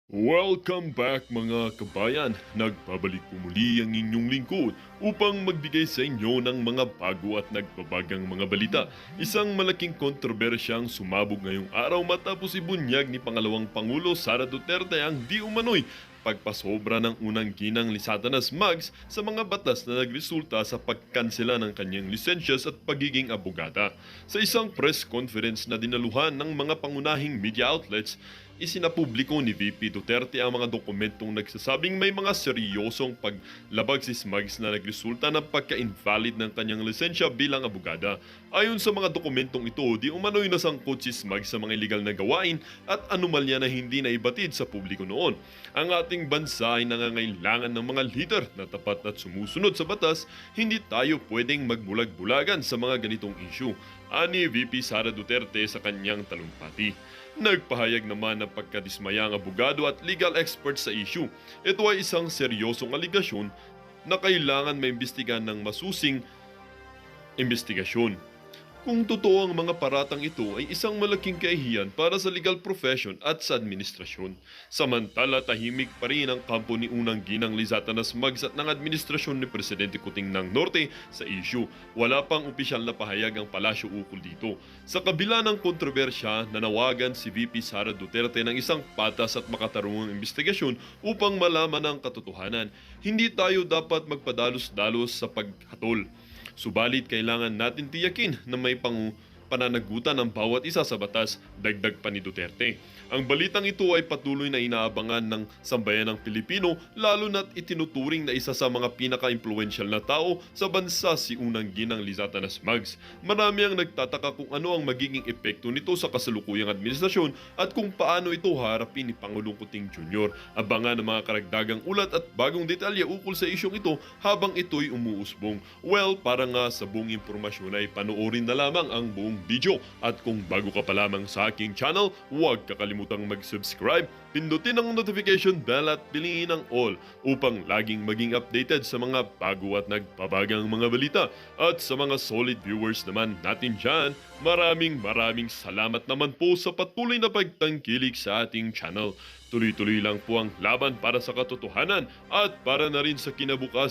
Welcome back mga kabayan! Nagbabalik po muli ang inyong lingkod upang magbigay sa inyo ng mga bago at nagbabagang mga balita. Isang malaking kontrobersyang sumabog ngayong araw matapos ibunyag ni Pangalawang Pangulo Sara Duterte ang di umano'y pagpasobra ng unang ginang ni Satanas Mags sa mga batas na nagresulta sa pagkansela ng kanyang lisensyas at pagiging abogada. Sa isang press conference na dinaluhan ng mga pangunahing media outlets, isinapubliko ni VP Duterte ang mga dokumentong nagsasabing may mga seryosong paglabag si Smugs na nagresulta ng pagka-invalid ng kanyang lisensya bilang abogada. Ayon sa mga dokumentong ito, di umano'y nasangkot si Smugs sa mga illegal na gawain at anomalya na hindi naibatid sa publiko noon. Ang ating bansa ay nangangailangan ng mga lider na tapat at sumusunod sa batas. Hindi tayo pwedeng magbulag-bulagan sa mga ganitong issue, ani VP Sara Duterte sa kanyang talumpati. Nagpahayag naman ng pagkadismaya ang abogado at legal expert sa issue. Ito ay isang seryosong aligasyon na kailangan maimbestigahan ng masusing investigasyon. Kung totoo ang mga paratang ito ay isang malaking kahihiyan para sa legal profession at sa administrasyon. Samantala tahimik pa rin ang kampo ni unang ginang Lizatanas Mags at ng administrasyon ni Presidente Kuting ng Norte sa issue. Wala pang opisyal na pahayag ang palasyo ukol dito. Sa kabila ng kontrobersya, nanawagan si VP Sara Duterte ng isang patas at makatarungang investigasyon upang malaman ang katotohanan. Hindi tayo dapat magpadalos-dalos sa paghatol. Subalit kailangan natin tiyakin na may pananagutan ng bawat isa sa batas, dagdag pa ni Duterte. Ang balitang ito ay patuloy na inaabangan ng sambayan ng Pilipino, lalo na't itinuturing na isa sa mga pinaka-impluensyal na tao sa bansa si unang ginang Lizatanas Mags. Marami ang nagtataka kung ano ang magiging epekto nito sa kasalukuyang administrasyon at kung paano ito harapin ni Pangulong Kuting Jr. Abangan ang mga karagdagang ulat at bagong detalye ukol sa isyong ito habang ito'y umuusbong. Well, para nga sa buong impormasyon ay panoorin na lamang ang buong video. At kung bago ka pa lamang sa aking channel, huwag kakalimutang mag-subscribe, pindutin ang notification bell at piliin ang all upang laging maging updated sa mga bago at nagbabagang mga balita. At sa mga solid viewers naman natin dyan, maraming salamat naman po sa patuloy na pagtangkilik sa ating channel. Tuloy-tuloy lang po ang laban para sa katotohanan at para na rin sa kinabukasan